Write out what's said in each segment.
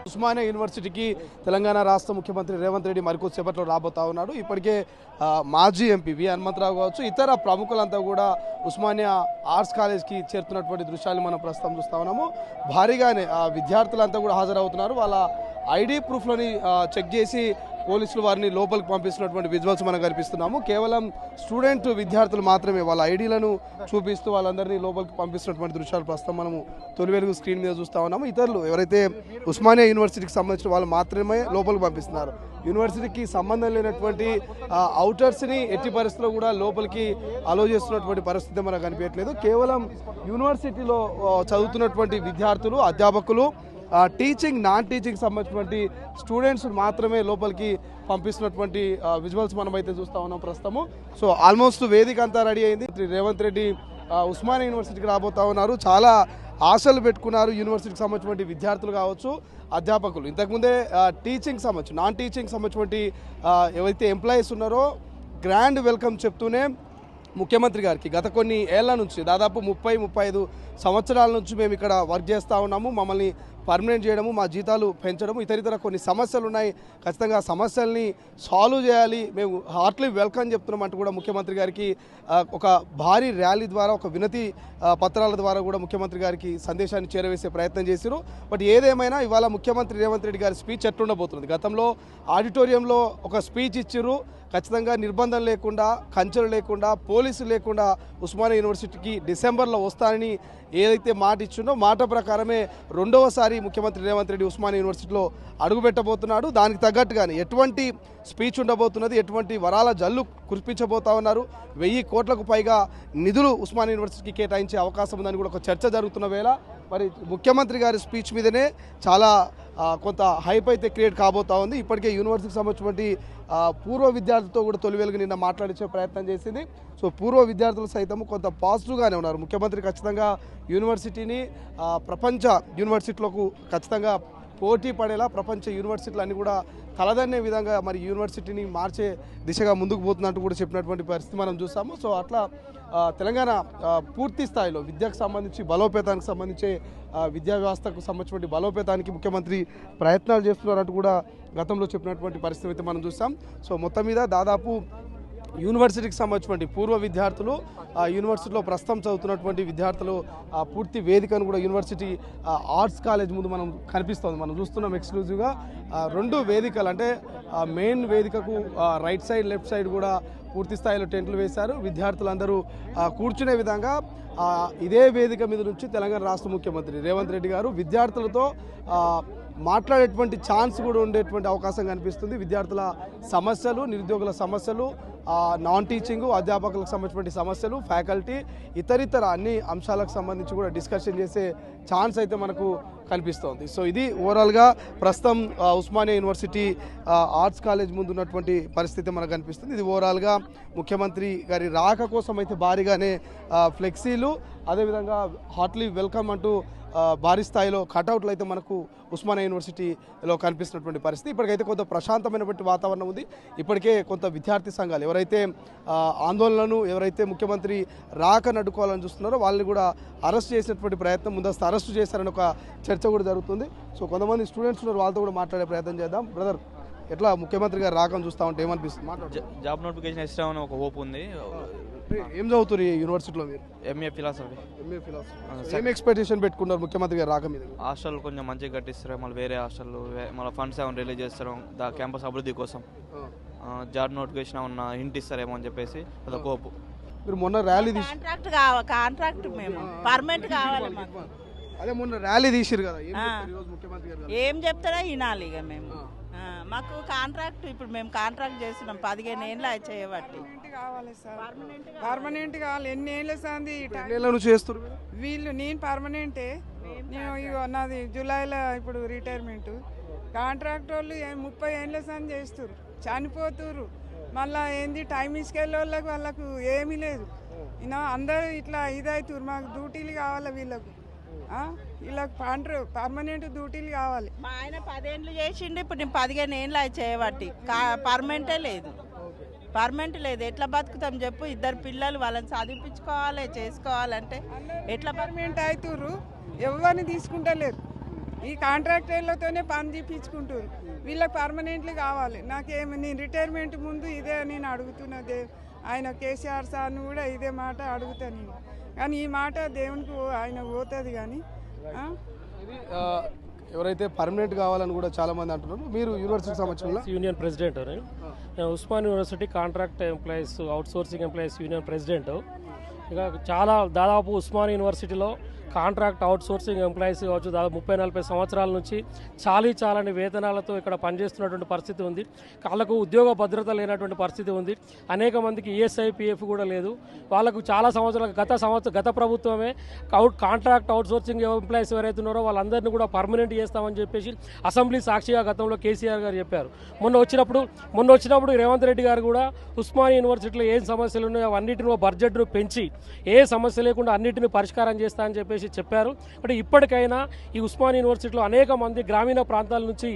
ఉస్మానియా యూనివర్సిటీకి తెలంగాణ రాష్ట్ర ముఖ్యమంత్రి రేవంత్ రెడ్డి మరికొద్దిసేపట్లో రాబోతా ఉన్నాడు. ఇప్పటికే మాజీ ఎంపీ వి హనుమంతరావు కావచ్చు, ఇతర ప్రముఖులంతా కూడా ఉస్మానియా ఆర్ట్స్ కాలేజ్కి చేరుతున్నటువంటి దృశ్యాలు మనం ప్రస్తుతం చూస్తా ఉన్నాము. భారీగానే విద్యార్థులంతా కూడా హాజరవుతున్నారు. వాళ్ళ ఐడి ప్రూఫ్లని చెక్ చేసి పోలీసులు వారిని లోపలికి పంపిస్తున్నటువంటి విజువల్స్ మనం కనిపిస్తున్నాము. కేవలం స్టూడెంట్ విద్యార్థులు మాత్రమే వాళ్ళ ఐడీలను చూపిస్తూ వాళ్ళందరినీ లోపలికి పంపిస్తున్నటువంటి దృశ్యాలు ప్రస్తుతం మనము తొలి వెలుగు స్క్రీన్ మీద చూస్తూ ఉన్నాము. ఇతరులు ఎవరైతే ఉస్మానియా యూనివర్సిటీకి సంబంధించిన వాళ్ళు మాత్రమే లోపలికి పంపిస్తున్నారు. యూనివర్సిటీకి సంబంధం లేనటువంటి అవుటర్స్ని ఎట్టి పరిస్థితుల్లో కూడా లోపలికి అలో చేస్తున్నటువంటి పరిస్థితి మనకు కనిపించట్లేదు. కేవలం యూనివర్సిటీలో చదువుతున్నటువంటి విద్యార్థులు, అధ్యాపకులు, టీచింగ్, నాన్ టీచింగ్ సంబంధించినటువంటి స్టూడెంట్స్ మాత్రమే లోపలికి పంపిస్తున్నటువంటి విజువల్స్ మనం అయితే చూస్తూ ఉన్నాం ప్రస్తుతము. సో ఆల్మోస్ట్ వేదిక అంతా రెడీ అయింది. రేవంత్ రెడ్డి ఉస్మానియా యూనివర్సిటీకి రాబోతా ఉన్నారు. చాలా ఆశలు పెట్టుకున్నారు యూనివర్సిటీకి సంబంధించినటువంటి విద్యార్థులు కావచ్చు, అధ్యాపకులు. ఇంతకుముందే టీచింగ్ సంబంధించి, నాన్ టీచింగ్ సంబంధించినటువంటి ఎవరైతే ఎంప్లాయీస్ ఉన్నారో గ్రాండ్ వెల్కమ్ చెప్తూనే ముఖ్యమంత్రి గారికి గత కొన్ని ఏళ్ల నుంచి, దాదాపు 30-35 సంవత్సరాల నుంచి మేము ఇక్కడ వర్క్ చేస్తూ ఉన్నాము, మమ్మల్ని పర్మనెంట్ చేయడము, మా జీతాలు పెంచడము, ఇతర కొన్ని సమస్యలు ఉన్నాయి, ఖచ్చితంగా సమస్యల్ని సాల్వ్ చేయాలి, మేము హార్ట్లీ వెల్కమ్ చెప్తున్నాం అంటూ కూడా ముఖ్యమంత్రి గారికి ఒక భారీ ర్యాలీ ద్వారా, ఒక వినతి పత్రాల ద్వారా కూడా ముఖ్యమంత్రి గారికి సందేశాన్ని చేరవేసే ప్రయత్నం చేశారు. బట్ ఏదేమైనా ఇవాళ ముఖ్యమంత్రి రేవంత్ రెడ్డి గారి స్పీచ్ ఎట్లుండబోతుంది? గతంలో ఆడిటోరియంలో ఒక స్పీచ్ ఇచ్చారు. ఖచ్చితంగా నిర్బంధం లేకుండా, కంచెలు లేకుండా, పోలీసులు లేకుండా ఉస్మానియా యూనివర్సిటీకి డిసెంబర్లో వస్తానని ఏదైతే మాట ఇచ్చిందో మాట ప్రకారమే రెండవసారి ముఖ్యమంత్రి రేవంత్ రెడ్డి ఉస్మానియా యూనివర్సిటీలో అడుగుపెట్టబోతున్నాడు. దానికి తగ్గట్టుగానే ఎటువంటి స్పీచ్ ఉండబోతున్నది, ఎటువంటి వరాల జల్లు కురిపించబోతా ఉన్నారు, 1000 కోట్లకు పైగా నిధులు ఉస్మానియా యూనివర్సిటీకి కేటాయించే అవకాశం ఉందని కూడా ఒక చర్చ జరుగుతున్న వేళ మరి ముఖ్యమంత్రి గారి స్పీచ్ మీదనే చాలా కొంత హైప్ అయితే క్రియేట్ కాబోతా ఉంది. ఇప్పటికే యూనివర్సిటీకి సంబంధించినటువంటి పూర్వ విద్యార్థులతో కూడా తొలి వెలుగు నిన్న మాట్లాడించే ప్రయత్నం చేసింది. సో పూర్వ విద్యార్థులు సైతం కొంత పాజిటివ్గానే ఉన్నారు. ముఖ్యమంత్రి ఖచ్చితంగా యూనివర్సిటీని ప్రపంచ యూనివర్సిటీలకు ఖచ్చితంగా పోటీ పడేలా ప్రపంచ యూనివర్సిటీలు అన్నీ కూడా తలదన్నే విధంగా మరి యూనివర్సిటీని మార్చే దిశగా ముందుకు పోతున్నట్టు కూడా చెప్పినటువంటి పరిస్థితి మనం చూసాము. సో అట్లా తెలంగాణ పూర్తి స్థాయిలో విద్యకు సంబంధించి బలోపేతానికి సంబంధించి విద్యా వ్యవస్థకు సంబంధించిన బలోపేతానికి ముఖ్యమంత్రి ప్రయత్నాలు చేస్తున్నారంటూ కూడా గతంలో చెప్పినటువంటి పరిస్థితి అయితే మనం చూసాం. సో మొత్తం మీద దాదాపు యూనివర్సిటీకి సంబంధించినటువంటి పూర్వ విద్యార్థులు, యూనివర్సిటీలో ప్రస్తుతం చదువుతున్నటువంటి విద్యార్థులు పూర్తి వేదికను కూడా యూనివర్సిటీ ఆర్ట్స్ కాలేజ్ ముందు మనం కనిపిస్తుంది. మనం చూస్తున్నాం ఎక్స్క్లూజివ్గా 2 వేదికలు, అంటే మెయిన్ వేదికకు రైట్ సైడ్, లెఫ్ట్ సైడ్ కూడా పూర్తి స్థాయిలో టెంట్లు వేశారు. విద్యార్థులందరూ కూర్చునే విధంగా ఇదే వేదిక మీద నుంచి తెలంగాణ రాష్ట్ర ముఖ్యమంత్రి రేవంత్ రెడ్డి గారు విద్యార్థులతో మాట్లాడేటువంటి ఛాన్స్ కూడా ఉండేటువంటి అవకాశం కనిపిస్తుంది. విద్యార్థుల సమస్యలు, నిరుద్యోగుల సమస్యలు, నాన్ టీచింగ్, అధ్యాపకులకు సంబంధించిన సమస్యలు, ఫ్యాకల్టీ, ఇతరితర అన్ని అంశాలకు సంబంధించి కూడా డిస్కషన్ చేసే ఛాన్స్ అయితే మనకు కనిపిస్తోంది. సో ఇది ఓవరాల్గా ప్రస్తుతం ఉస్మానియా యూనివర్సిటీ ఆర్ట్స్ కాలేజ్ ముందు ఉన్నటువంటి పరిస్థితి మనకు కనిపిస్తుంది. ఇది ఓవరాల్గా ముఖ్యమంత్రి గారి రాక కోసం అయితే భారీగానే ఫ్లెక్సీలు, అదేవిధంగా హార్ట్లీ వెల్కమ్ అంటూ భారీ స్థాయిలో కటౌట్లు అయితే మనకు ఉస్మానియా యూనివర్సిటీలో కనిపిస్తున్నటువంటి పరిస్థితి. ఇప్పటికైతే కొంత ప్రశాంతమైనటువంటి వాతావరణం ఉంది. ఇప్పటికే కొంత విద్యార్థి సంఘాలు ఎవరైతే ఆందోళనలను, ఎవరైతే ముఖ్యమంత్రి రాకను అడ్డుకోవాలని చూస్తున్నారో వాళ్ళని కూడా అరెస్ట్ చేసినటువంటి ప్రయత్నం, ముందస్తు అరెస్టు చేశారని ఒక చర్చ కూడా జరుగుతుంది. సో కొంతమంది స్టూడెంట్స్ ఉన్నారు, వాళ్ళతో కూడా మాట్లాడే ప్రయత్నం చేద్దాం. బ్రదర్, ఎట్లా ముఖ్యమంత్రి గారు రాకను చూస్తా ఉంటే ఏమనిపిస్తుంది? జాబ్ నోటిఫికేషన్ ఇస్తామని ఒక హోప్ ఉంది. ఏం చదువుతారు ఈ యూనివర్సిటీలో మీరు? MA philosophy. ఏం ఎక్స్పెక్టేషన్ పెట్టుకున్నారు ముఖ్యమంత్రి గారు రాక మీద? హాస్టల్ కొంచెం మంచిగా కట్టిస్తారు, మళ్ళీ వేరే హాస్టల్, మళ్ళీ ఫండ్స్ ఏమైనా రిలీజ్ చేస్తారు క్యాంపస్ అభివృద్ధి కోసం. జాబ్ నోటిఫికేషన్ ఏమన్నా హింట్ ఇస్తారేమో అని చెప్పేసి అదొక హోప్. మీరు మొన్న ర్యాలీ కాంట్రాక్ట్ మేము పర్మనెంట్ కావాలి మాకు. అదే మొన్న ర్యాలీ తీసిరు కదా, ఏం చెప్తారా వినాలి ఇక మేము. మాకు కాంట్రాక్ట్, ఇప్పుడు మేము కాంట్రాక్ట్ చేస్తున్నాం 15 ఏళ్ళు చేయబట్టి. కావాలి సార్, పర్మనెంట్ కావాలి. ఎన్ని ఏళ్ళు సాంది చేస్తారు వీళ్ళు? నేను పర్మనెంటే, నేను నాది జూలైలో ఇప్పుడు రిటైర్మెంట్. కాంట్రాక్ట్ వాళ్ళు 30 ఏళ్ళ సాంది చేస్తారు, చనిపోతున్నారు. మళ్ళీ ఏంది టైం ఇసుకెళ్ళే వాళ్ళకి వాళ్ళకు ఏమీ లేదు. అందరూ ఇట్లా ఇదవుతారు. మాకు డ్యూటీలు కావాలి వీళ్ళకు, వీళ్ళకి పర్మనెంట్ డ్యూటీలు కావాలి. మా ఆయన 10 ఏళ్ళు చేసిండు, ఇప్పుడు నేను 15 ఏళ్ళు చేయబట్టి పర్మనెంటే లేదు. పర్మనెంట్ లేదు. ఎట్లా బతుకుతాం చెప్పు? 2 పిల్లలు, వాళ్ళని చదివించుకోవాలి, చేసుకోవాలంటే ఎట్లా పర్మనెంట్ అవుతుర్రు, ఎవరిని తీసుకుంటలేరు. ఈ కాంట్రాక్టర్లతోనే పని చేయించుకుంటారు. వీళ్ళకి పర్మనెంట్లీ కావాలి. నాకేమి నేను రిటైర్మెంట్ ముందు ఇదే నేను అడుగుతున్నదే, ఆయన కేసీఆర్ సార్ను కూడా ఇదే మాట అడుగుతా నేను. కానీ ఈ మాట దేవునికి ఆయన పోతుంది కానీ ఇది ఎవరైతే పర్మనెంట్ కావాలని కూడా చాలా మంది అంటున్నారు. మీరు యూనివర్సిటీకి సంబంధించిన union president Osman university contract employees outsourcing employees union president. ఇక చాలా దాదాపు ఉస్మాన్ యూనివర్సిటీలో కాంట్రాక్ట్ అవుట్సోర్సింగ్ ఎంప్లాయీస్ కావచ్చు దాదాపు 30-40 సంవత్సరాల నుంచి చాలని వేతనాలతో ఇక్కడ పనిచేస్తున్నటువంటి పరిస్థితి ఉంది. వాళ్ళకు ఉద్యోగ భద్రత లేనటువంటి పరిస్థితి ఉంది. అనేక మందికి ఈఎస్ఐ పిఎఫ్ కూడా లేదు. వాళ్ళకు చాలా సంవత్సరాలు గత ప్రభుత్వమే కాంట్రాక్ట్ అవుట్సోర్సింగ్ ఎంప్లాయీస్ ఎవరైతే ఉన్నారో వాళ్ళందరినీ కూడా పర్మనెంట్ చేస్తామని చెప్పేసి అసెంబ్లీ సాక్షిగా గతంలో కేసీఆర్ గారు చెప్పారు. మొన్న వచ్చినప్పుడు రేవంత్ రెడ్డి గారు కూడా ఉస్మాన్ యూనివర్సిటీలో ఏం సమస్యలు ఉన్నాయో అవన్నిటిని బడ్జెట్ను పెంచి ఏ సమస్య లేకుండా అన్నింటినీ పరిష్కారం చేస్తా అని చెప్పేసి చెప్పారు. అంటే ఇప్పటికైనా ఈ ఉస్మాన్ యూనివర్సిటీలో అనేక మంది గ్రామీణ ప్రాంతాల నుంచి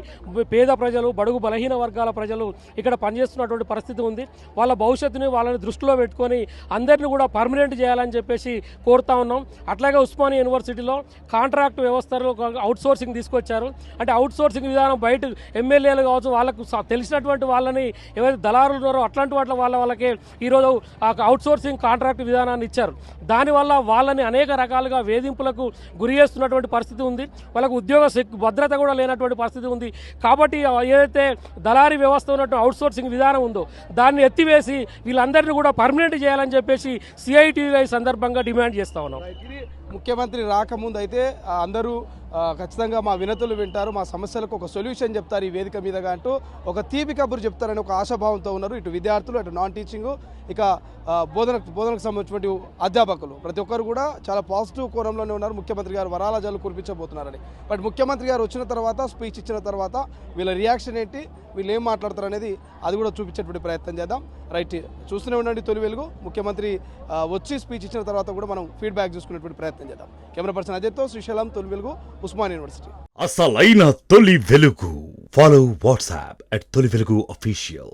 పేద ప్రజలు, బడుగు బలహీన వర్గాల ప్రజలు ఇక్కడ పనిచేస్తున్నటువంటి పరిస్థితి ఉంది. వాళ్ళ భవిష్యత్తుని వాళ్ళని దృష్టిలో పెట్టుకొని అందరినీ కూడా పర్మనెంట్ చేయాలని చెప్పేసి కోరుతా ఉన్నాం. అట్లాగే ఉస్మాన్ యూనివర్సిటీలో కాంట్రాక్ట్ వ్యవస్థలో అవుట్సోర్సింగ్ తీసుకొచ్చారు. అంటే అవుట్సోర్సింగ్ విధానం బయట ఎమ్మెల్యేలు కావచ్చు వాళ్ళకు తెలిసినటువంటి వాళ్ళని ఎవరైతే దళారులు ఉన్నారో అట్లాంటి వాళ్ళకే ఈరోజు ఆ అవుట్సోర్సింగ్ కాంట్రాక్ట్ విధానాన్ని ఇచ్చారు. దానివల్ల వాళ్ళని అనేక రకాలుగా వేధింపులకు గురి చేస్తున్నటువంటి పరిస్థితి ఉంది. వాళ్ళకు ఉద్యోగ భద్రత కూడా లేనటువంటి పరిస్థితి ఉంది. కాబట్టి ఏదైతే దళారీ వ్యవస్థ ఉన్నటువంటి అవుట్సోర్సింగ్ విధానం ఉందో దాన్ని ఎత్తివేసి వీళ్ళందరినీ కూడా పర్మనెంట్ చేయాలని చెప్పేసి సిఐటిఐ సందర్భంగా డిమాండ్ చేస్తా ఉన్నాం. ముఖ్యమంత్రి రాకముందు అయితే అందరూ ఖచ్చితంగా మా వినతులు వింటారు, మా సమస్యలకు ఒక సొల్యూషన్ చెప్తారు ఈ వేదిక మీదగా అంటూ ఒక తీపి కబురు చెప్తారని ఒక ఆశాభావంతో ఉన్నారు ఇటు విద్యార్థులు, అటు నాన్ టీచింగ్, ఇక బోధనకు సంబంధించినటువంటి అధ్యాపకులు ప్రతి ఒక్కరు కూడా చాలా పాజిటివ్ కోణంలోనే ఉన్నారు. ముఖ్యమంత్రి గారు వరాల జల్లు కురిపించబోతున్నారని. బట్ ముఖ్యమంత్రి గారు వచ్చిన తర్వాత, స్పీచ్ ఇచ్చిన తర్వాత వీళ్ళ రియాక్షన్ ఏంటి, వీళ్ళు ఏం మాట్లాడతారు అనేది అది కూడా చూపించేటువంటి ప్రయత్నం చేద్దాం. రైట్, చూస్తూనే ఉండండి తొలి వెలుగు. ముఖ్యమంత్రి వచ్చి స్పీచ్ ఇచ్చిన తర్వాత కూడా మనం ఫీడ్బ్యాక్ చూసుకునేటువంటి ప్రయత్నం చేద్దాం. కెమెరా పర్సన్ అజయ్తో శ్రీశైలం, తొలి వెలుగు, ఉస్మాన్ యూనివర్సిటీ. అసలైన తొలి వెలుగు. ఫాలో వాట్సాప్ @తొలి వెలుగు అఫీషియల్.